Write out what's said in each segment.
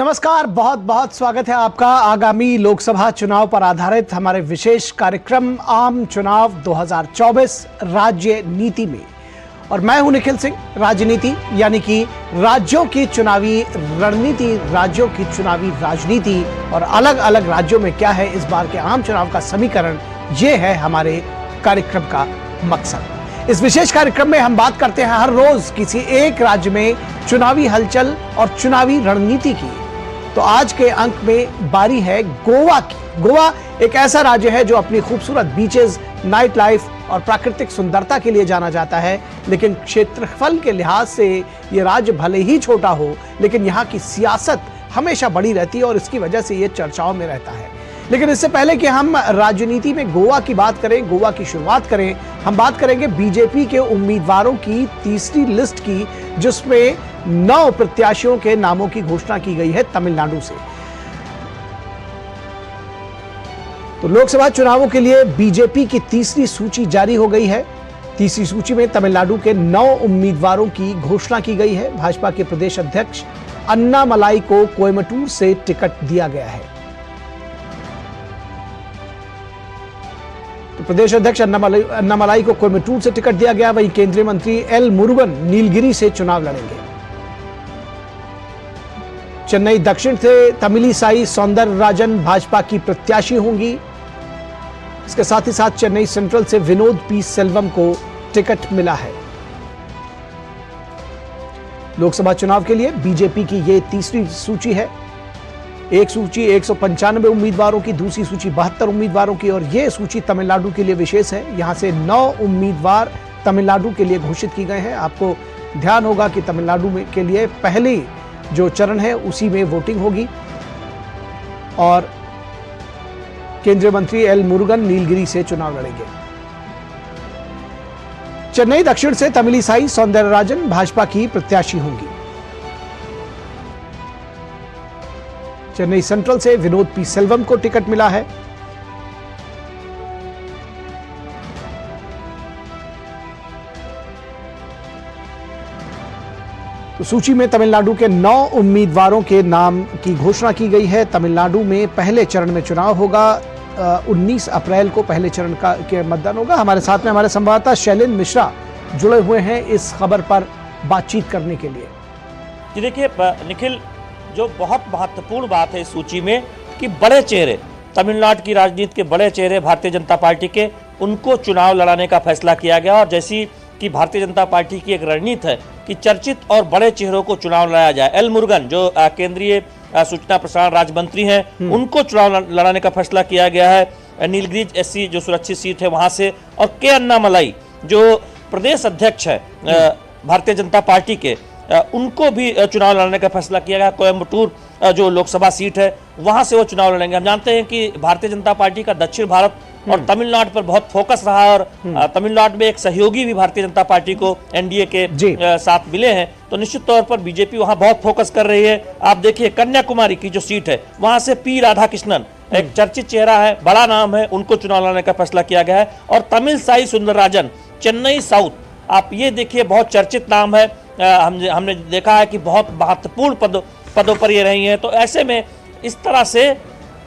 नमस्कार, बहुत बहुत स्वागत है आपका आगामी लोकसभा चुनाव पर आधारित हमारे विशेष कार्यक्रम आम चुनाव 2024 राज्य नीति में। और मैं हूं निखिल सिंह। राजनीति यानी कि राज्यों की चुनावी रणनीति, राज्यों की चुनावी राजनीति और अलग अलग राज्यों में क्या है इस बार के आम चुनाव का समीकरण, ये है हमारे कार्यक्रम का मकसद। इस विशेष कार्यक्रम में हम बात करते हैं हर रोज किसी एक राज्य में चुनावी हलचल और चुनावी रणनीति की। तो आज के अंक में बारी है गोवा की। गोवा एक ऐसा राज्य है जो अपनी खूबसूरत बीचेस, नाइट लाइफ और प्राकृतिक सुंदरता के लिए जाना जाता है, लेकिन क्षेत्रफल के लिहाज से यह राज्य भले ही छोटा हो, लेकिन यहाँ की सियासत हमेशा बड़ी रहती है और इसकी वजह से यह चर्चाओं में रहता है। लेकिन इससे पहले कि हम राजनीति में गोवा की बात करें, गोवा की शुरुआत करें, हम बात करेंगे बीजेपी के उम्मीदवारों की तीसरी लिस्ट की, जिसमें 9 प्रत्याशियों के नामों की घोषणा की गई है तमिलनाडु से। तो लोकसभा चुनावों के लिए बीजेपी की तीसरी सूची जारी हो गई है। तीसरी सूची में तमिलनाडु के 9 उम्मीदवारों की घोषणा की गई है। भाजपा के प्रदेश अध्यक्ष अन्नामलाई को कोयम्बटूर से टिकट दिया गया है। तो प्रदेश अध्यक्ष अन्नामलाई को कोयम्बटूर से टिकट दिया गया। वहीं केंद्रीय मंत्री एल मुरुगन नीलगिरी से चुनाव लड़ेंगे। चेन्नई दक्षिण से तमिलिसाई सौंदरराजन भाजपा की प्रत्याशी होंगी। इसके साथ ही साथ चेन्नई सेंट्रल से विनोद पी सेल्वम को टिकट मिला है। लोकसभा चुनाव के लिए बीजेपी की यह तीसरी सूची है। एक सूची 195 उम्मीदवारों की, दूसरी सूची 72 उम्मीदवारों की, और यह सूची तमिलनाडु के लिए विशेष है। यहां से 9 उम्मीदवार तमिलनाडु के लिए घोषित की गए हैं। आपको ध्यान होगा कि तमिलनाडु में के लिए पहले जो चरण है उसी में वोटिंग होगी। और केंद्रीय मंत्री एल मुरुगन नीलगिरी से चुनाव लड़ेंगे। चेन्नई दक्षिण से तमिलिसाई सौंदरराजन भाजपा की प्रत्याशी होंगी। चेन्नई सेंट्रल से विनोद पी सेल्वम को टिकट मिला है। तो सूची में तमिलनाडु के 9 उम्मीदवारों के नाम की घोषणा की गई है। तमिलनाडु में पहले चरण में चुनाव होगा। 19 अप्रैल को पहले चरण के मतदान होगा। हमारे साथ में हमारे संवाददाता शैलेंद्र मिश्रा जुड़े हुए हैं इस खबर पर बातचीत करने के लिए। जी देखिए निखिल, जो बहुत महत्वपूर्ण बात है इस सूची में कि बड़े चेहरे, तमिलनाडु की राजनीति के बड़े चेहरे भारतीय जनता पार्टी के, उनको चुनाव लड़ाने का फैसला किया गया। और जैसी कि भारतीय जनता पार्टी की एक रणनीति है कि चर्चित और बड़े चेहरों को चुनाव लड़ाया जाए। एल मुरुगन जो केंद्रीय सूचना प्रसारण राज्य मंत्री हैं, उनको चुनाव लड़ाने का फैसला किया गया है। नीलगिरी एससी जो सुरक्षित सीट है वहां से, और के अन्नामलाई जो प्रदेश अध्यक्ष है भारतीय जनता पार्टी के, उनको भी चुनाव लड़ने का फैसला किया गया। कोयम्बटूर जो लोकसभा सीट है वहां से वो चुनाव लड़ेंगे। हम जानते हैं कि भारतीय जनता पार्टी का दक्षिण भारत और तमिलनाडु पर बहुत फोकस रहा है, और तमिलनाडु में एक सहयोगी भी भारतीय जनता पार्टी को एनडीए के साथ मिले हैं। तो निश्चित तौर पर बीजेपी वहां बहुत फोकस कर रही है। आप देखिए कन्याकुमारी की जो सीट है वहां से पी राधाकृष्णन, एक चर्चित चेहरा है, बड़ा नाम है, उनको चुनाव लड़ने का फैसला किया गया है। और तमिलिसाई सौंदरराजन चेन्नई साउथ, आप ये देखिए बहुत चर्चित नाम है। हमने देखा है कि बहुत महत्वपूर्ण पदों पर ये रही हैं। तो ऐसे में इस तरह से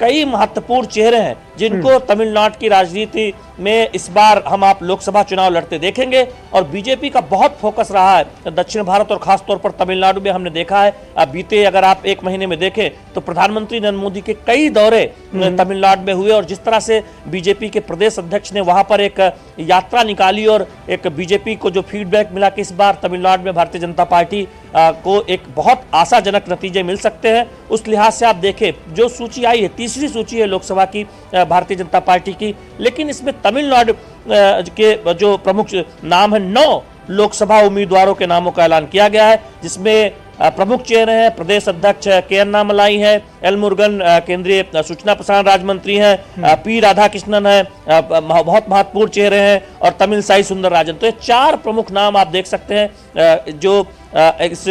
कई महत्वपूर्ण चेहरे हैं जिनको तमिलनाडु की राजनीति में इस बार हम आप लोकसभा चुनाव लड़ते देखेंगे। और बीजेपी का बहुत फोकस रहा है दक्षिण भारत और खासतौर पर तमिलनाडु में। हमने देखा है बीते अगर आप 1 महीने में देखें तो प्रधानमंत्री नरेंद्र मोदी के कई दौरे तमिलनाडु में हुए, और जिस तरह से बीजेपी के प्रदेश अध्यक्ष ने वहां पर एक यात्रा निकाली और एक बीजेपी को जो फीडबैक मिला कि इस बार तमिलनाडु में भारतीय जनता पार्टी को एक बहुत आशाजनक नतीजे मिल सकते हैं। उस लिहाज से आप देखें जो सूची आई है, तीसरी सूची है लोकसभा की भारतीय जनता पार्टी की, लेकिन इसमें तमिलनाडु के जो प्रमुख नाम है 9 लोकसभा उम्मीदवारों के नामों का ऐलान किया गया है, जिसमें प्रमुख चेहरे हैं प्रदेश अध्यक्ष के अन्नामलाई हैं, एल मुरुगन केंद्रीय सूचना प्रसारण राज्य मंत्री हैं, पी राधाकृष्णन है, बहुत महत्वपूर्ण चेहरे हैं, और तमिलिसाई सौंदरराजन। तो ये 4 प्रमुख नाम आप देख सकते हैं जो इस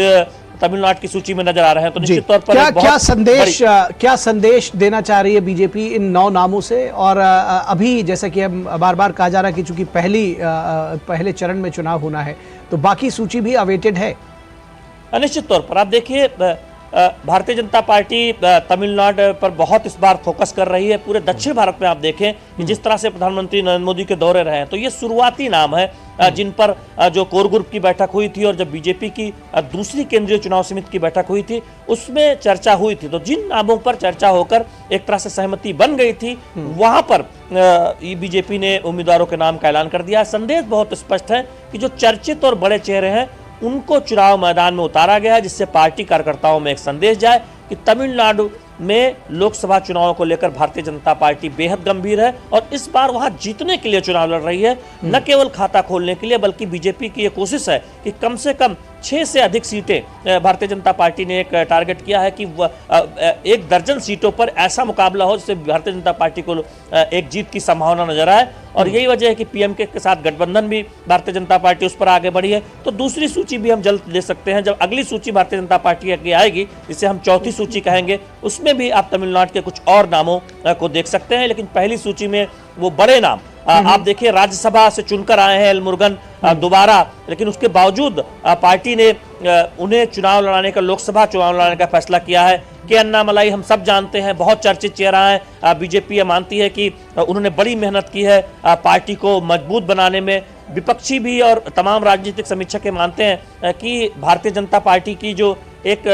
तमिलनाडु की सूची में नजर आ रहे हैं। तो निश्चित तौर पर क्या संदेश देना चाह रही है बीजेपी इन 9 नामों से? और अभी जैसा कि हम बार बार कहा जा रहा है कि चूंकि पहले चरण में चुनाव होना है, तो बाकी सूची भी अवेटेड है। निश्चित तौर पर आप देखिए भारतीय जनता पार्टी तमिलनाडु पर बहुत इस बार फोकस कर रही है। पूरे दक्षिण भारत में आप देखें कि जिस तरह से प्रधानमंत्री नरेंद्र मोदी के दौरे रहे हैं, तो ये शुरुआती नाम है जिन पर जो कोर ग्रुप की बैठक हुई थी और जब बीजेपी की दूसरी केंद्रीय चुनाव समिति की बैठक हुई थी उसमें चर्चा हुई थी। तो जिन नामों पर चर्चा होकर एक तरह से सहमति बन गई थी, वहां पर बीजेपी ने उम्मीदवारों के नाम का ऐलान कर दिया। संदेश बहुत स्पष्ट है कि जो चर्चित और बड़े चेहरे हैं उनको चुनाव मैदान में उतारा गया है, जिससे पार्टी कार्यकर्ताओं में एक संदेश जाए कि तमिलनाडु में लोकसभा चुनावों को लेकर भारतीय जनता पार्टी बेहद गंभीर है और इस बार वहां जीतने के लिए चुनाव लड़ रही है, न केवल खाता खोलने के लिए, बल्कि बीजेपी की ये कोशिश है कि कम से कम 6 से अधिक सीटें भारतीय जनता पार्टी ने एक टारगेट किया है कि 1 दर्जन सीटों पर ऐसा मुकाबला हो जिससे भारतीय जनता पार्टी को एक जीत की संभावना नजर आए। और यही वजह है कि पीएमके के साथ गठबंधन भी भारतीय जनता पार्टी उस पर आगे बढ़ी है। तो दूसरी सूची भी हम जल्द दे सकते हैं। जब अगली सूची भारतीय जनता पार्टी की आएगी, जिसे हम चौथी सूची कहेंगे, उसमें भी आप तमिलनाडु के कुछ और नामों को देख सकते हैं। लेकिन पहली सूची में वो बड़े नाम आप देखिए, राज्यसभा से चुनकर आए हैं एल मुरुगन दोबारा, लेकिन उसके बावजूद पार्टी ने उन्हें चुनाव लड़ाने का, लोकसभा चुनाव लड़ाने का फैसला किया है। के अन्नामलाई हम सब जानते हैं, बहुत चर्चित चेहरा है। बीजेपी ये मानती है कि उन्होंने बड़ी मेहनत की है पार्टी को मजबूत बनाने में। विपक्षी भी और तमाम राजनीतिक समीक्षक मानते हैं कि भारतीय जनता पार्टी की जो एक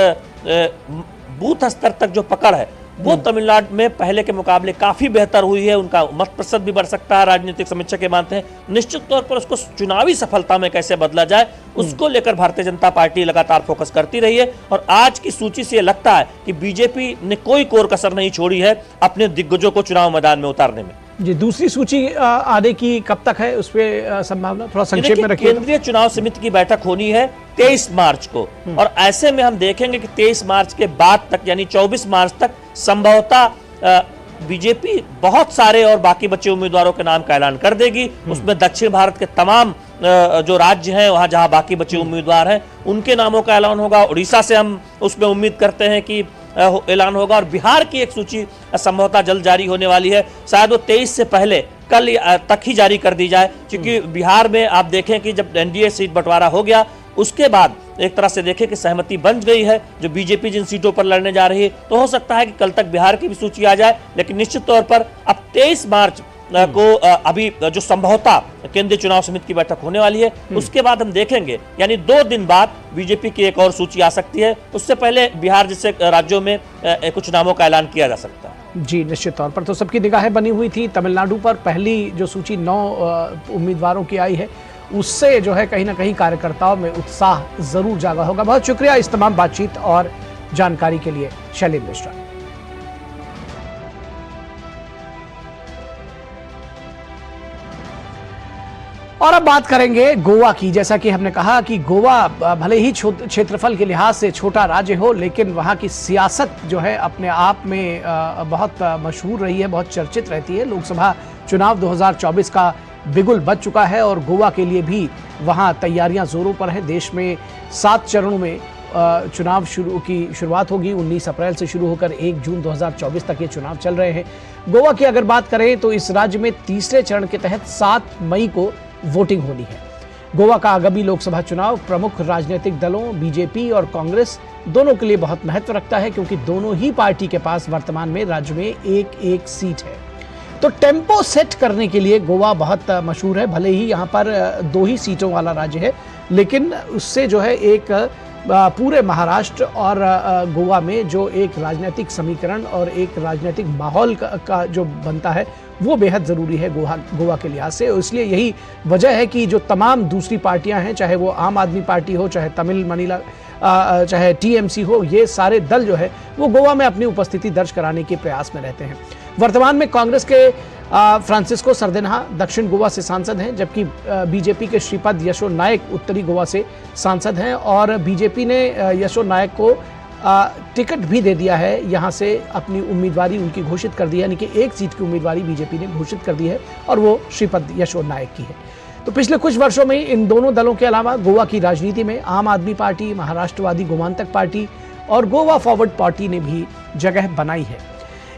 बूथ स्तर तक जो पकड़ है वो तमिलनाडु में पहले के मुकाबले काफी बेहतर हुई है। उनका मत प्रतिशत भी बढ़ सकता है, राजनीतिक समीक्षक मानते हैं। निश्चित तौर पर उसको चुनावी सफलता में कैसे बदला जाए, उसको लेकर भारतीय जनता पार्टी लगातार फोकस करती रही है। और आज की सूची से लगता है कि बीजेपी ने कोई कोर कसर नहीं छोड़ी है अपने दिग्गजों को चुनाव मैदान में उतारने में। जी, दूसरी सूची आने की कब तक है, उस पे संभावना थोड़ा संक्षेप में रखिए। केंद्रीय चुनाव समिति की बैठक होनी है 23 मार्च को, और ऐसे में हम देखेंगे कि 23 मार्च के बाद तक, यानी 24 मार्च तक संभवतः बीजेपी बहुत सारे और बाकी बचे उम्मीदवारों के नाम का ऐलान कर देगी। उसमें दक्षिण भारत के तमाम जो राज्य हैं, वहां जहां बाकी बचे उम्मीदवार हैं, उनके नामों का ऐलान होगा। उड़ीसा से हम उसमें उम्मीद करते हैं कि ऐलान होगा, और बिहार की एक सूची संभवतः जल्द जारी होने वाली है। शायद वो 23 से पहले कल तक ही जारी कर दी जाए, क्योंकि बिहार में आप देखें कि जब एनडीए सीट बंटवारा हो गया उसके बाद एक तरह से देखें कि सहमति बन गई है जो बीजेपी जिन सीटों पर लड़ने जा रही है। तो हो सकता है कि कल तक बिहार की भी सूची आ जाए, लेकिन निश्चित तौर पर अब 23 मार्च को अभी जो संभवतः केंद्रीय चुनाव समिति की बैठक होने वाली है, उसके बाद हम देखेंगे, यानी 2 दिन बाद बीजेपी की एक और सूची आ सकती है। उससे पहले बिहार जैसे राज्यों में कुछ नामों का ऐलान किया जा सकता है। जी, निश्चित तौर पर तो सबकी निगाहें बनी हुई थी तमिलनाडु पर। पहली जो सूची 9 उम्मीदवारों की आई है, उससे जो है कहीं ना कहीं कार्यकर्ताओं में उत्साह जरूर जागा होगा। बहुत शुक्रिया इस तमाम बातचीत और जानकारी के लिए शैलेंद्र मिश्रा। और अब बात करेंगे गोवा की। जैसा कि हमने कहा कि गोवा भले ही क्षेत्रफल के लिहाज से छोटा राज्य हो, लेकिन वहाँ की सियासत जो है अपने आप में बहुत मशहूर रही है, बहुत चर्चित रहती है। लोकसभा चुनाव 2024 का बिगुल बज चुका है और गोवा के लिए भी वहाँ तैयारियां जोरों पर हैं। देश में 7 चरणों में चुनाव की शुरुआत होगी। 19 अप्रैल से शुरू होकर 1 जून 2024 तक ये चुनाव चल रहे हैं। गोवा की अगर बात करें तो इस राज्य में तीसरे चरण के तहत 7 मई को वोटिंग होनी है। गोवा का आगामी लोकसभा चुनाव प्रमुख राजनीतिक दलों बीजेपी और कांग्रेस दोनों के लिए बहुत महत्व रखता है, क्योंकि दोनों ही पार्टी के पास वर्तमान में राज्य में एक सीट है। तो टेम्पो सेट करने के लिए गोवा बहुत मशहूर है। भले ही यहाँ पर 2 ही सीटों वाला राज्य है, लेकिन उससे जो है एक पूरे महाराष्ट्र और गोवा में जो एक राजनीतिक समीकरण और एक राजनीतिक माहौल का जो बनता है वो बेहद ज़रूरी है गोवा के लिहाज से। इसलिए यही वजह है कि जो तमाम दूसरी पार्टियां हैं, चाहे वो आम आदमी पार्टी हो, चाहे तमिल मनीला, चाहे टीएमसी हो, ये सारे दल जो है वो गोवा में अपनी उपस्थिति दर्ज कराने के प्रयास में रहते हैं। वर्तमान में कांग्रेस के फ्रांसिस्को सरदेनहा दक्षिण गोवा से सांसद हैं, जबकि बीजेपी के श्रीपद यशो नायक उत्तरी गोवा से सांसद हैं। और बीजेपी ने यशो नायक को टिकट भी दे दिया है, यहाँ से अपनी उम्मीदवारी उनकी घोषित कर दी है, यानी कि 1 सीट की उम्मीदवारी बीजेपी ने घोषित कर दी है और वो श्रीपद यशो नायक की है। तो पिछले कुछ वर्षों में इन दोनों दलों के अलावा गोवा की राजनीति में आम आदमी पार्टी, महाराष्ट्रवादी गोमांतक पार्टी और गोवा फॉरवर्ड पार्टी ने भी जगह बनाई है।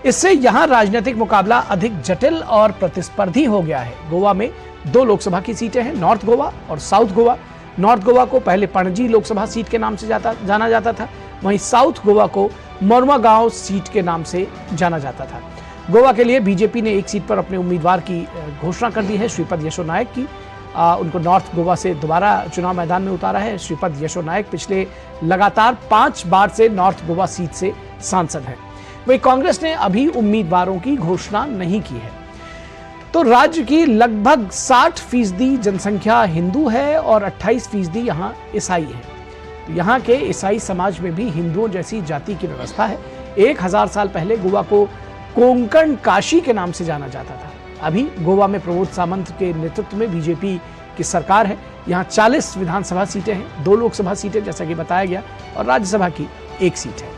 इससे यहाँ राजनीतिक मुकाबला अधिक जटिल और प्रतिस्पर्धी हो गया है। गोवा में 2 लोकसभा की सीटें हैं, नॉर्थ गोवा और साउथ गोवा। नॉर्थ गोवा को पहले पणजी लोकसभा सीट के नाम से जाना जाता था, वहीं साउथ गोवा को मोरमुगांव सीट के नाम से जाना जाता था। गोवा के लिए बीजेपी ने एक सीट पर अपने उम्मीदवार की घोषणा कर दी है, श्रीपद यशो नायक की। उनको नॉर्थ गोवा से दोबारा चुनाव मैदान में उतारा है। श्रीपद यशो नायक पिछले लगातार 5 बार से नॉर्थ गोवा सीट से सांसद हैं। वहीं कांग्रेस ने अभी उम्मीदवारों की घोषणा नहीं की है। तो राज्य की लगभग 60% जनसंख्या हिंदू है और 28% यहाँ ईसाई है। तो यहाँ के ईसाई समाज में भी हिंदुओं जैसी जाति की व्यवस्था है। 1000 साल पहले गोवा को कोंकण काशी के नाम से जाना जाता था। अभी गोवा में प्रमोद सावंत के नेतृत्व में बीजेपी की सरकार है। यहाँ 40 विधानसभा सीटें हैं, 2 लोकसभा सीटें जैसा कि बताया गया, और राज्यसभा की 1 सीट है।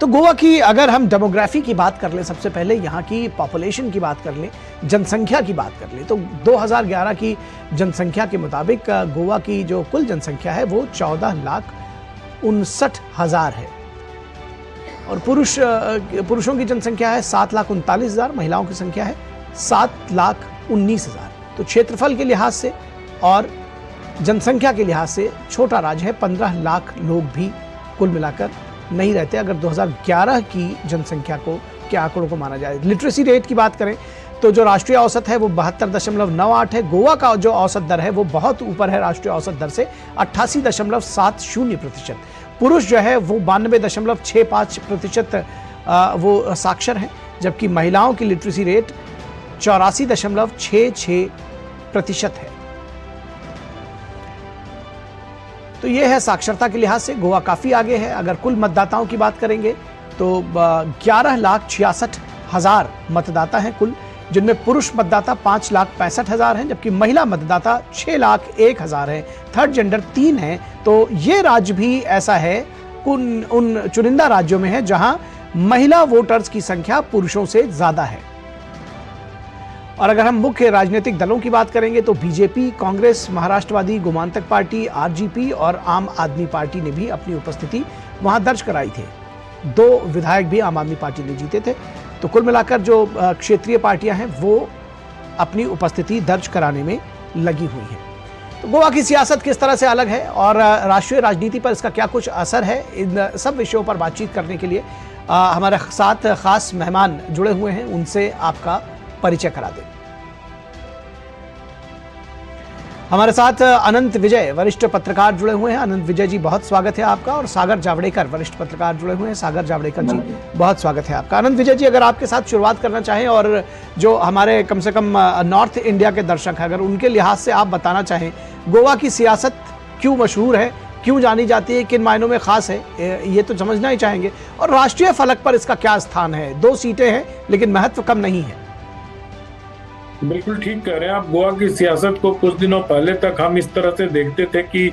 तो गोवा की अगर हम डेमोग्राफी की बात कर लें, सबसे पहले यहाँ की पॉपुलेशन की बात कर लें, जनसंख्या की बात कर लें, तो 2011 की जनसंख्या के मुताबिक गोवा की जो कुल जनसंख्या है वो 14,59,000 है। और पुरुषों की जनसंख्या है 7,39,000, महिलाओं की संख्या है 7,19,000। तो क्षेत्रफल के लिहाज से और जनसंख्या के लिहाज से छोटा राज्य है। 15 लाख लोग भी कुल मिलाकर नहीं रहते अगर 2011 की जनसंख्या के आंकड़ों को माना जाए। लिटरेसी रेट की बात करें तो जो राष्ट्रीय औसत है वो 72.98 है। गोवा का जो औसत दर है वो बहुत ऊपर है राष्ट्रीय औसत दर से, 88.70%। पुरुष जो है वो 92.65% वो साक्षर हैं, जबकि महिलाओं की लिटरेसी रेट 84.66% है। तो ये है साक्षरता के लिहाज से गोवा काफी आगे है। अगर कुल मतदाताओं की बात करेंगे तो 11,66,000 मतदाता हैं कुल, जिनमें पुरुष मतदाता 5,65,000 हैं, जबकि महिला मतदाता 6,01,000 हैं। थर्ड जेंडर 3 हैं। तो ये राज्य भी ऐसा है उन चुनिंदा राज्यों में है जहां महिला वोटर्स की संख्या पुरुषों से ज्यादा है। और अगर हम मुख्य राजनीतिक दलों की बात करेंगे तो BJP, Congress, Maharashtrawadi Gomantak party, RGP और आम आदमी पार्टी ने भी अपनी उपस्थिति वहां दर्ज कराई थी। 2 विधायक भी आम आदमी पार्टी ने जीते थे। तो कुल मिलाकर जो क्षेत्रीय पार्टियां हैं वो अपनी उपस्थिति दर्ज कराने में लगी हुई हैं। तो गोवा की सियासत किस तरह से अलग है और राष्ट्रीय राजनीति पर इसका क्या कुछ असर है, इन सब विषयों पर बातचीत करने के लिए हमारे साथ खास मेहमान जुड़े हुए हैं, उनसे आपका परिचय करा दें। हमारे साथ अनंत विजय वरिष्ठ पत्रकार जुड़े हुए हैं। अनंत विजय जी, बहुत स्वागत है आपका। और सागर जावड़ेकर वरिष्ठ पत्रकार जुड़े हुए हैं। सागर जावड़ेकर जी, बहुत स्वागत है आपका। अनंत विजय जी, अगर आपके साथ शुरुआत करना चाहें और जो हमारे कम से कम नॉर्थ इंडिया के दर्शक हैं, अगर उनके लिहाज से आप बताना चाहें गोवा की सियासत क्यों मशहूर है, क्यों जानी जाती है, किन मायनों में खास है, ये तो समझना ही चाहेंगे। और राष्ट्रीय फलक पर इसका क्या स्थान है? 2 सीटें हैं लेकिन महत्व कम नहीं है। बिल्कुल ठीक कह रहे हैं आप। गोवा की सियासत को कुछ दिनों पहले तक हम इस तरह से देखते थे कि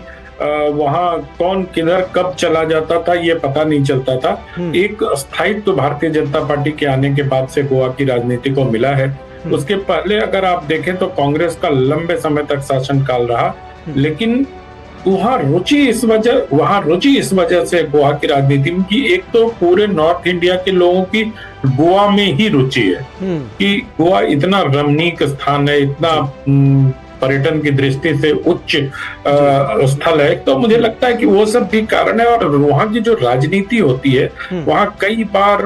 वहाँ कौन किधर कब चला जाता था ये पता नहीं चलता था। एक स्थायित्व तो भारतीय जनता पार्टी के आने के बाद से गोवा की राजनीति को मिला है। उसके पहले अगर आप देखें तो कांग्रेस का लंबे समय तक शासनकाल रहा, लेकिन वहाँ रुचि इस वजह से गोवा की राजनीति में कि एक तो पूरे नॉर्थ इंडिया के लोगों की गोवा में ही रुचि है कि गोवा इतना रमणीक स्थान है, इतना पर्यटन की दृष्टि से उच्च स्थल है। तो मुझे लगता है कि वो सब भी कारण है। और वहाँ की जो राजनीति होती है वहाँ कई बार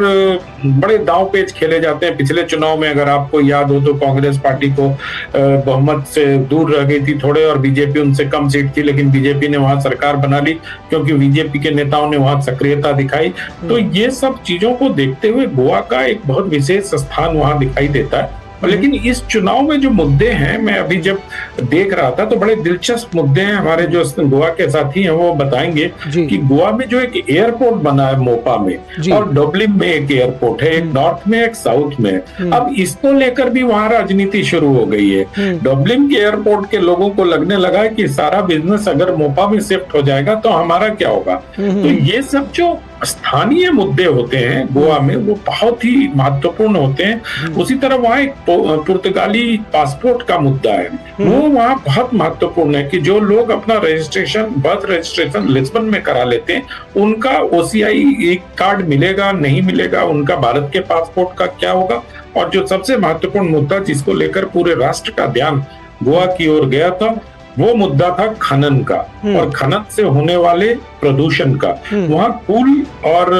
बड़े दांव पेच खेले जाते हैं। पिछले चुनाव में अगर आपको याद हो तो कांग्रेस पार्टी को बहुमत से दूर रह गई थी थोड़े और बीजेपी उनसे कम सीट थी, लेकिन बीजेपी ने वहाँ सरकार बना ली क्योंकि बीजेपी के नेताओं ने वहाँ सक्रियता दिखाई। तो ये सब चीजों को देखते हुए गोवा का एक बहुत विशेष स्थान वहाँ दिखाई देता है। लेकिन इस चुनाव में जो मुद्दे हैं, मैं अभी जब देख रहा था तो बड़े दिलचस्प मुद्दे हैं। हमारे जो गोवा के साथी हैं वो बताएंगे कि गोवा में जो एक एयरपोर्ट बना है मोपा में और डबलिन में एक एयरपोर्ट है, एक नॉर्थ में एक साउथ में। अब इसको लेकर भी वहां राजनीति शुरू हो गई है। डबलिन के एयरपोर्ट के लोगों को लगने लगा है कि सारा बिजनेस अगर मोपा में शिफ्ट हो जाएगा तो हमारा क्या होगा। तो ये सब जो स्थानीय मुद्दे होते हैं गोवा में वो बहुत ही महत्वपूर्ण होते हैं। उसी तरह वहाँ एक पुर्तगाली पासपोर्ट का मुद्दा है, वो वहाँ बहुत महत्वपूर्ण है कि जो लोग अपना बर्थ रजिस्ट्रेशन लिस्बन में करा लेते हैं उनका OCI कार्ड मिलेगा नहीं मिलेगा, उनका भारत के पासपोर्ट का क्या होगा। और जो सबसे महत्वपूर्ण मुद्दा जिसको लेकर पूरे राष्ट्र का ध्यान गोवा की ओर गया था वो मुद्दा था खनन का और खनन से होने वाले प्रदूषण का। वहां कुल और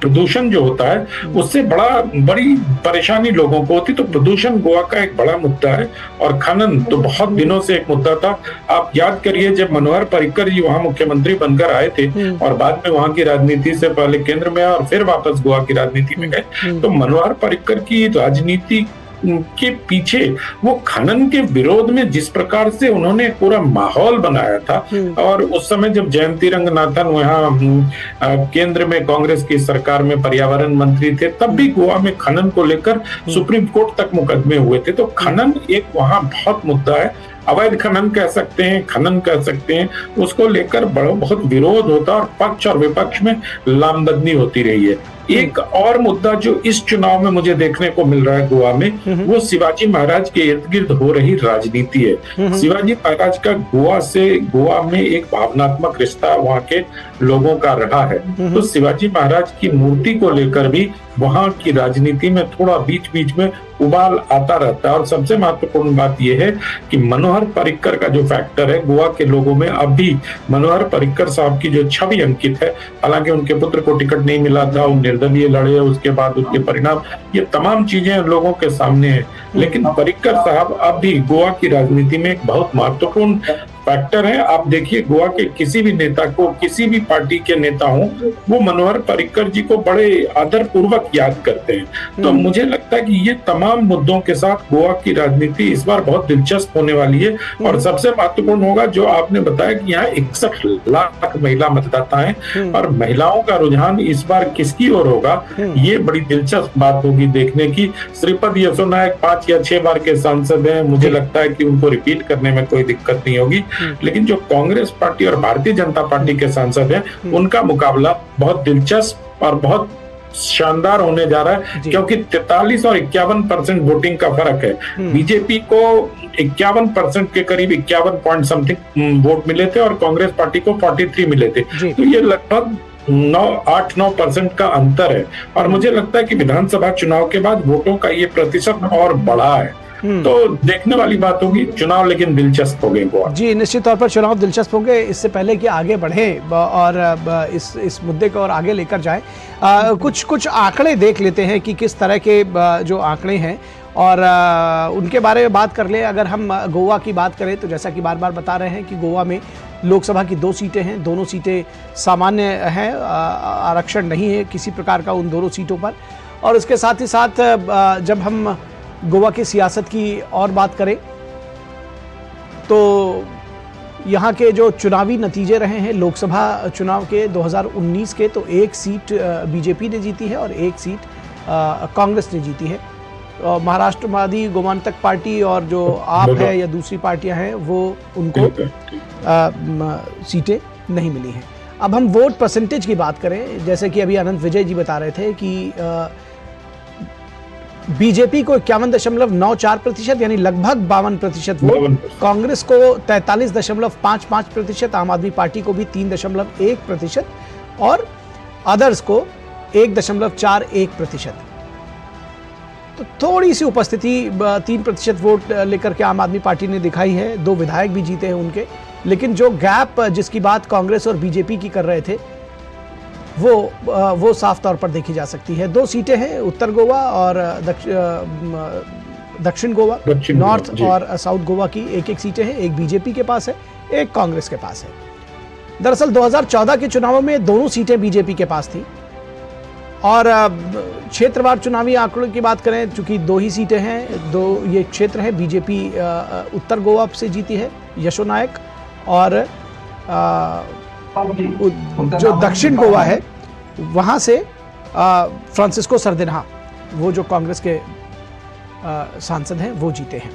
प्रदूषण जो होता है उससे बड़ी परेशानी लोगों को होती, तो प्रदूषण गोवा का एक बड़ा मुद्दा है और खनन तो बहुत दिनों से एक मुद्दा था। आप याद करिए जब मनोहर पर्रिकर जी वहां मुख्यमंत्री बनकर आए थे और बाद में वहां की राजनीति से पहले केंद्र में और फिर वापस गोवा की राजनीति में गए, तो मनोहर पर्रिकर की राजनीति के पीछे वो खनन के विरोध में जिस प्रकार से उन्होंने पूरा माहौल बनाया था, और उस समय जब जयंती रंगनाथन वहां केंद्र में कांग्रेस की सरकार में पर्यावरण मंत्री थे, तब भी गोवा में खनन को लेकर सुप्रीम कोर्ट तक मुकदमे हुए थे। तो खनन एक वहां बहुत मुद्दा है, अवैध खनन कह सकते हैं, खनन कह सकते हैं, उसको लेकर बहुत विरोध होता और पक्ष और विपक्ष में लामबंदी होती रही है। एक और मुद्दा जो इस चुनाव में मुझे देखने को मिल रहा है गोवा में, वो शिवाजी महाराज के इर्द गिर्द हो रही राजनीति है। शिवाजी महाराज का गोवा में एक भावनात्मक रिश्ता वहां के लोगों का रहा है, तो शिवाजी महाराज की मूर्ति को लेकर भी वहां की राजनीति में थोड़ा बीच बीच में उबाल आता रहता है। और सबसे महत्वपूर्ण बात यह है कि मनोहर पर्रिकर का जो फैक्टर है, गोवा के लोगों में अब भी मनोहर पर्रिकर साहब की जो छवि अंकित है, हालांकि उनके पुत्र को टिकट नहीं मिला था, वो निर्दलीय लड़े, उसके बाद उसके परिणाम, ये तमाम चीजें लोगों के सामने है, लेकिन पर्रिकर साहब अब भी गोवा की राजनीति में एक बहुत महत्वपूर्ण फैक्टर है। आप देखिए गोवा के किसी भी नेता को, किसी भी पार्टी के नेता हो, वो मनोहर पर्रिकर जी को बड़े आदर पूर्वक याद करते हैं। तो मुझे लगता है कि ये तमाम मुद्दों के साथ गोवा की राजनीति इस बार बहुत दिलचस्प होने वाली है। और सबसे महत्वपूर्ण होगा जो आपने बताया कि यहाँ 61 लाख महिला मतदाता हैं और महिलाओं का रुझान इस बार किसकी ओर होगा, ये बड़ी दिलचस्प बात होगी देखने की। श्रीपद यसो नायक 5 या 6 बार के सांसद हैं, मुझे लगता है कि उनको रिपीट करने में कोई दिक्कत नहीं होगी, लेकिन जो कांग्रेस पार्टी और भारतीय जनता पार्टी के सांसद हैं, उनका मुकाबला बहुत दिलचस्प और बहुत शानदार होने जा रहा है, क्योंकि 43 और 51% वोटिंग का फर्क है। बीजेपी को 51% के करीब 51 पॉइंट समथिंग वोट मिले थे और कांग्रेस पार्टी को 43 मिले थे, तो ये लगभग 8-9% का अंतर है। और मुझे लगता है कि विधानसभा चुनाव के बाद वोटों का ये प्रतिशत और बढ़ा है, तो देखने वाली बात होगी चुनाव, लेकिन दिलचस्प हो गए। जी, निश्चित तौर पर चुनाव दिलचस्प होंगे। इससे पहले कि आगे बढ़े और इस मुद्दे को और आगे लेकर जाएं, कुछ आंकड़े देख लेते हैं कि किस तरह के जो आंकड़े हैं और उनके बारे में बात कर ले। अगर हम गोवा की बात करें तो जैसा कि बार बार बता रहे हैं कि गोवा में लोकसभा की 2 सीटें हैं, दोनों सीटें सामान्य हैं, आरक्षण नहीं है किसी प्रकार का उन दोनों सीटों पर। और इसके साथ ही साथ जब हम गोवा की सियासत की और बात करें तो यहाँ के जो चुनावी नतीजे रहे हैं लोकसभा चुनाव के 2019 के, तो 1 सीट बीजेपी ने जीती है और 1 सीट कांग्रेस ने जीती है। महाराष्ट्रवादी गोमांतक पार्टी और जो आप है या दूसरी पार्टियां हैं वो उनको सीटें नहीं मिली हैं। अब हम वोट परसेंटेज की बात करें, जैसे कि अभी अनंत विजय जी बता रहे थे कि बीजेपी को 51.94% यानी लगभग 52% वोट, कांग्रेस को 43.55%, आम आदमी पार्टी को भी 3.1% और अदर्स को 1.41%। तो थोड़ी सी उपस्थिति 3% वोट लेकर के आम आदमी पार्टी ने दिखाई है। 2 विधायक भी जीते हैं उनके, लेकिन जो गैप जिसकी बात कांग्रेस और बीजेपी की कर रहे थे वो साफ तौर पर देखी जा सकती है। 2 सीटें हैं, उत्तर गोवा और दक्षिण गोवा, नॉर्थ और साउथ गोवा की 1-1 सीटें हैं, एक बीजेपी के पास है, एक कांग्रेस के पास है। दरअसल 2014 के चुनावों में दोनों सीटें बीजेपी के पास थी। और क्षेत्रवार चुनावी आंकड़ों की बात करें, चूंकि 2 ही सीटें हैं, 2 ये क्षेत्र है, बीजेपी उत्तर गोवा से जीती है यशो नायक, और जो दक्षिण गोवा है वहां से फ्रांसिस्को सरदिन्हा, वो जो कांग्रेस के सांसद हैं, वो जीते हैं।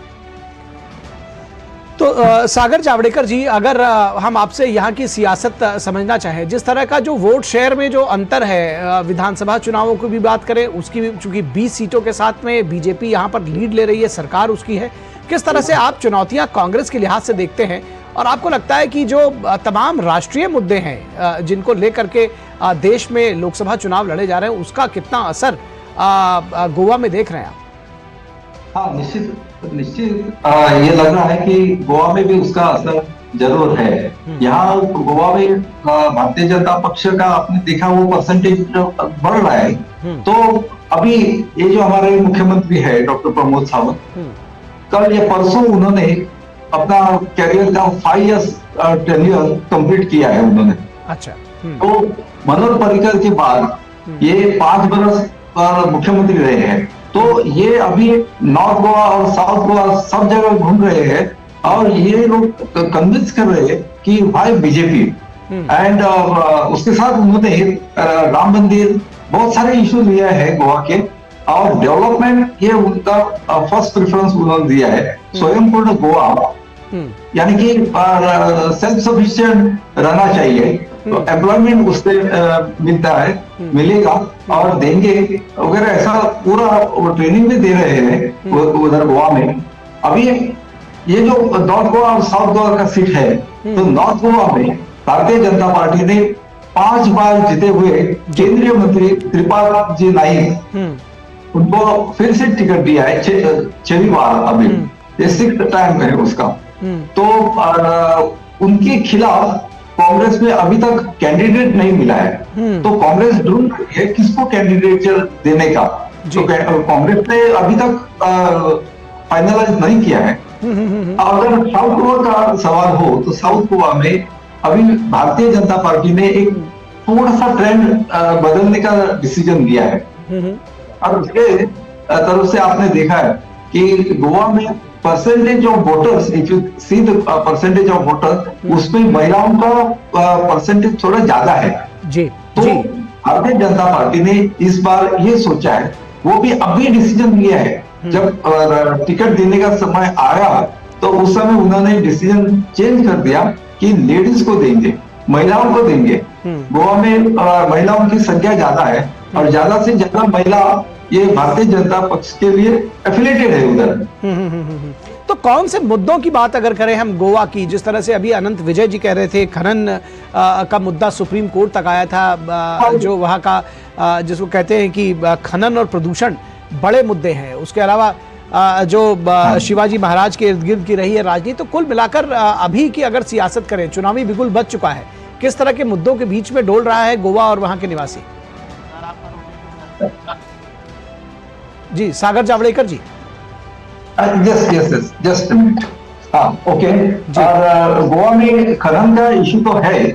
तो सागर जावड़ेकर जी, अगर हम आपसे यहाँ की सियासत समझना चाहें, जिस तरह का जो वोट शेयर में जो अंतर है, विधानसभा चुनावों की भी बात करें, उसकी चूंकि 20 सीटों के साथ में बीजेपी यहाँ पर लीड ले रही है, सरकार उसकी है, किस तरह से आप चुनौतियां कांग्रेस के लिहाज से देखते हैं? और आपको लगता है कि जो तमाम राष्ट्रीय मुद्दे हैं जिनको लेकर के देश में लोकसभा चुनाव लड़े जा रहे हैं, उसका कितना असर गोवा में देख रहे हैं आप? हाँ, निश्चित निश्चित ये लग रहा है कि गोवा में भी उसका असर जरूर है। यहाँ गोवा में भारतीय जनता पक्ष का आपने देखा वो परसेंटेज बढ़ रहा है। तो अभी ये जो हमारे मुख्यमंत्री है डॉक्टर प्रमोद सावंत, कल या परसों उन्होंने अपना कैरियर का 5 इयर्स टेन्योर कंप्लीट किया है उन्होंने। अच्छा। तो मनोहर पर्रिकर के बाद ये 5 बरस मुख्यमंत्री रहे हैं। तो ये अभी नॉर्थ गोवा और साउथ गोवा सब जगह घूम रहे हैं और ये लोग कन्विंस कर रहे हैं कि भाई बीजेपी एंड उसके साथ उन्होंने राम मंदिर बहुत सारे इशू लिया है गोवा के और डेवलपमेंट ये उनका फर्स्ट प्रेफरेंस उन्होंने दिया है। स्वयंपूर्ण गोवा यानी कि सेल्फ सफिशिएंट रहना चाहिए। तो एम्प्लॉयमेंट उससे मिलता है, मिलेगा और देंगे वगैरह, ऐसा पूरा ट्रेनिंग भी दे रहे हैं उधर गोवा में। अभी ये जो नॉर्थ गोवा और साउथ गोवा का सीट है, तो नॉर्थ गोवा में भारतीय जनता पार्टी ने 5 बार जीते हुए केंद्रीय मंत्री त्रिपाल जी नाइक उनको फिर से टिकट दिया है 6वीं बार। अभी ये 6th टाइम है उसका। तो उनके खिलाफ कांग्रेस में अभी तक कैंडिडेट नहीं मिला है। तो कांग्रेस ढूंढ रही है किसको कैंडिडेचर देने का। तो कांग्रेस ने अभी तक फाइनलाइज नहीं किया है। अगर साउथ गोवा का सवाल हो तो साउथ गोवा में अभी भारतीय जनता पार्टी ने एक थोड़ा सा ट्रेंड बदलने का डिसीजन लिया है और उसके तरफ से आपने देखा है कि गोवा में percentage of voters, if you see the percentage of voter, उसमें महिलाओं का परसेंटेज थोड़ा ज्यादा है। जी। तो भारतीय जनता पार्टी ने इस बार ये सोचा है, वो भी अभी डिसीजन लिया है। जब टिकट देने का समय आया तो उस समय उन्होंने डिसीजन चेंज कर दिया कि लेडीज को देंगे, महिलाओं को देंगे। गोवा में महिलाओं की संख्या ज्यादा है और ज्यादा से ज्यादा महिला ये भारतीय जनता पक्ष के लिए एफिलिएटेड है उधर। तो कौन से मुद्दों की बात अगर करें हम गोवा की, जिस तरह से अभी अनंत विजय जी कह रहे थे, खनन का मुद्दा सुप्रीम कोर्ट तक आया था, जो वहाँ का जिसको कहते हैं कि खनन और प्रदूषण बड़े मुद्दे हैं। उसके अलावा जो शिवाजी महाराज के इर्द गिर्द की रही है राजनीति, तो कुल मिलाकर अभी की अगर सियासत करें, चुनावी बिगुल बच चुका है। किस तरह के मुद्दों के बीच में डोल रहा है गोवा और वहां के निवासी? जी, सागर जावड़ेकर जी। जस्ट हाँ, ओके। और गोवा में खनन का इशू तो है,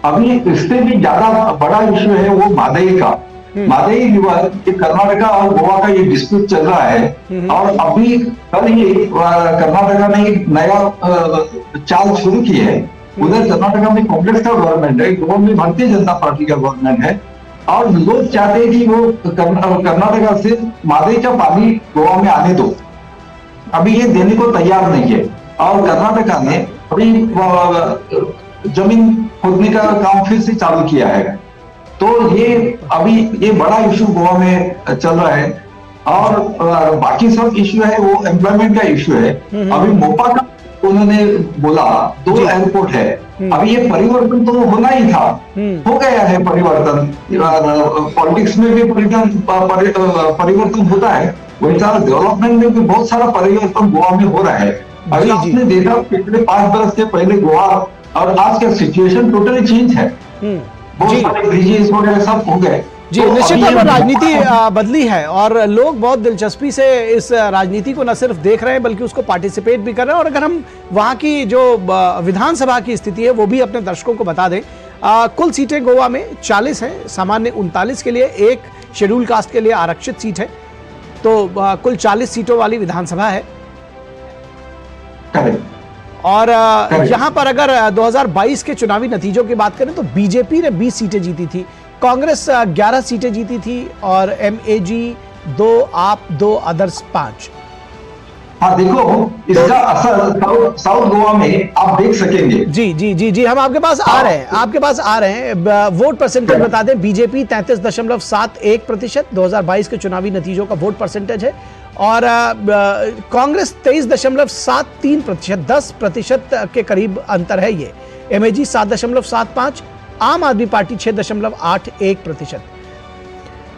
अभी इससे भी ज्यादा बड़ा इशू है वो मादई का। मादई रिवर, कर्नाटका और गोवा का ये डिस्प्यूट चल रहा है और अभी कल ही कर्नाटका ने एक नया चाल शुरू की है। उधर कर्नाटका में कांग्रेस का गवर्नमेंट है, गोवा में भारतीय जनता पार्टी का गवर्नमेंट है और लोग चाहते हैं कि वो कर्नाटका से मादई का पानी गोवा में आने दो। अभी ये देने को तैयार नहीं है और कर्नाटका ने अभी जमीन खोदने का काम फिर से चालू किया है। तो ये अभी ये बड़ा इशू गोवा में चल रहा है और बाकी सब इशू है वो एम्प्लॉयमेंट का इशू है। अभी मोपा का उन्होंने बोला 2 एयरपोर्ट है, अभी ये परिवर्तन तो होना ही था, हो गया है परिवर्तन। पॉलिटिक्स में भी परिवर्तन होता है, वैसा डेवलपमेंट में भी बहुत सारा परिवर्तन गोवा में हो रहा है। अभी आपने देखा पिछले 5 बरस के पहले गोवा और आज का सिचुएशन टोटली चेंज है। बहुत सारे ब्रिजेस वगैरह सब हो गए। जी, तो निश्चित तौर पर राजनीति बदली है और लोग बहुत दिलचस्पी से इस राजनीति को न सिर्फ देख रहे हैं बल्कि उसको पार्टिसिपेट भी कर रहे हैं। और अगर हम वहाँ की जो विधानसभा की स्थिति है वो भी अपने दर्शकों को बता दें। कुल सीटें गोवा में 40 हैं, सामान्य 39 के लिए, एक शेड्यूल कास्ट के लिए आरक्षित सीट है। तो कुल 40 सीटों वाली विधानसभा है। और यहाँ पर अगर 2022 के चुनावी नतीजों की बात करें तो बीजेपी ने 20 सीटें जीती थी, कांग्रेस 11 सीटें जीती थी और एमएजी 2, आप 2, अदर्स 5। हाँ, देखो इसका असर साउथ गोवा में आप देख सकेंगे। जी जी जी जी, हम आपके पास आ रहे हैं। वोट परसेंटेज बता दें, बीजेपी 33.71% 2022 के चुनावी नतीजों का वोट परसेंटेज है और कांग्रेस 23.73%, 10% के करीब अंतर है ये। एमएजी 7.75, आम आदमी पार्टी 6.81%।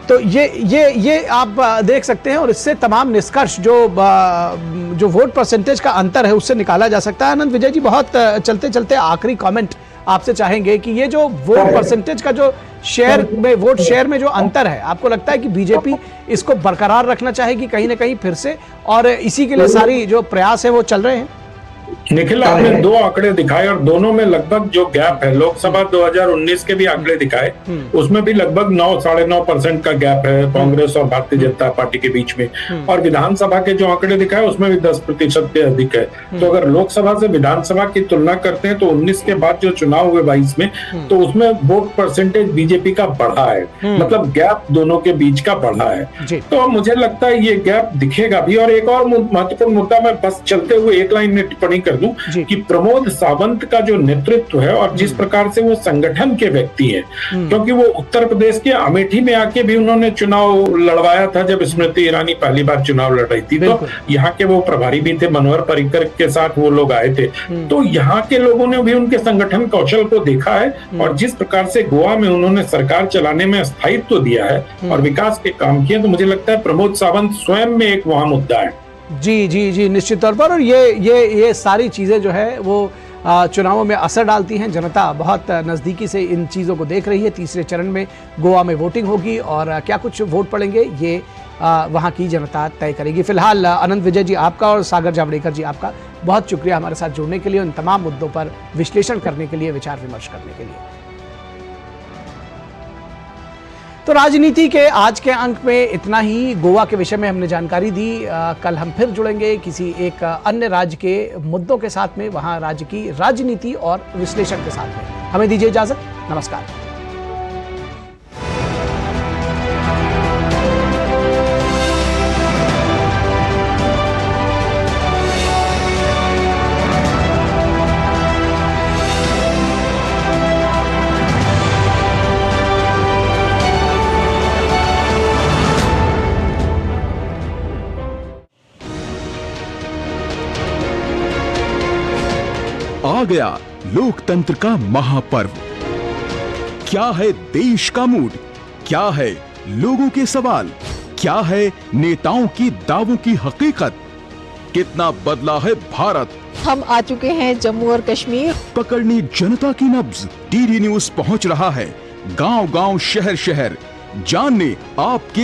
तो ये आप देख सकते हैं, और इससे तमाम निष्कर्ष जो वोट परसेंटेज का अंतर है उससे निकाला जा सकता है। आनंद विजय जी, बहुत चलते चलते आखिरी कमेंट आपसे चाहेंगे कि ये जो वोट परसेंटेज का जो वोट शेयर में जो अंतर है, आपको लगता है कि बीजेपी इसको बरकरार रखना चाहेगी कहीं ना कहीं फिर से, और इसी के लिए सारी जो प्रयास है वो चल रहे हैं? निखिल, आपने दो आंकड़े दिखाए और दोनों में लगभग जो गैप है, लोकसभा 2019 के भी आंकड़े दिखाए, उसमें भी लगभग 9-9.5% का गैप है कांग्रेस और भारतीय जनता पार्टी के बीच में, और विधानसभा के जो आंकड़े दिखाए उसमें भी 10% के अधिक है। तो अगर लोकसभा से विधानसभा की तुलना करते हैं तो 19 के बाद जो चुनाव हुए 22 में, तो उसमें वोट परसेंटेज बीजेपी का बढ़ा है, मतलब गैप दोनों के बीच का बढ़ा है। तो मुझे लगता है ये गैप दिखेगा भी। और एक और महत्वपूर्ण मुद्दा, मैं बस चलते हुए एक लाइन में टिप्पणी कर दूं कि प्रमोद सावंत का जो नेतृत्व है और जिस प्रकार से वो संगठन के व्यक्ति हैं, क्योंकि वो उत्तर प्रदेश के अमेठी में आके भी उन्होंने चुनाव लड़वाया था जब स्मृति ईरानी पहली बार चुनाव लड़ रही थी, तो यहाँ के वो प्रभारी भी थे, मनोहर पर्रिकर के साथ वो लोग आए थे। तो यहाँ के लोगों ने भी उनके संगठन कौशल को देखा है, और जिस प्रकार से गोवा में उन्होंने सरकार चलाने में स्थायित्व दिया है और विकास के काम किए, तो मुझे लगता है प्रमोद सावंत स्वयं में एक वहां मुद्दा है। जी, निश्चित तौर पर। और ये सारी चीजें जो है वो चुनावों में असर डालती हैं। जनता बहुत नज़दीकी से इन चीज़ों को देख रही है। तीसरे चरण में गोवा में वोटिंग होगी और क्या कुछ वोट पड़ेंगे ये वहाँ की जनता तय करेगी। फिलहाल आनंद विजय जी आपका और सागर जावड़ेकर जी आपका बहुत शुक्रिया हमारे साथ जुड़ने के लिए, उन तमाम मुद्दों पर विश्लेषण करने के लिए, विचार विमर्श करने के लिए। तो राजनीति के आज के अंक में इतना ही। गोवा के विषय में हमने जानकारी दी। कल हम फिर जुड़ेंगे किसी एक अन्य राज्य के मुद्दों के साथ में, वहां राज्य की राजनीति और विश्लेषण के साथ में। हमें दीजिए इजाजत। नमस्कार। आ गया लोकतंत्र का महापर्व। क्या है देश का मूड, क्या है लोगों के सवाल, क्या है नेताओं की दावों की हकीकत, कितना बदला है भारत। हम आ चुके हैं जम्मू और कश्मीर। पकड़नी जनता की नब्ज। डीडी न्यूज पहुंच रहा है गांव-गांव, शहर-शहर, जानने आपके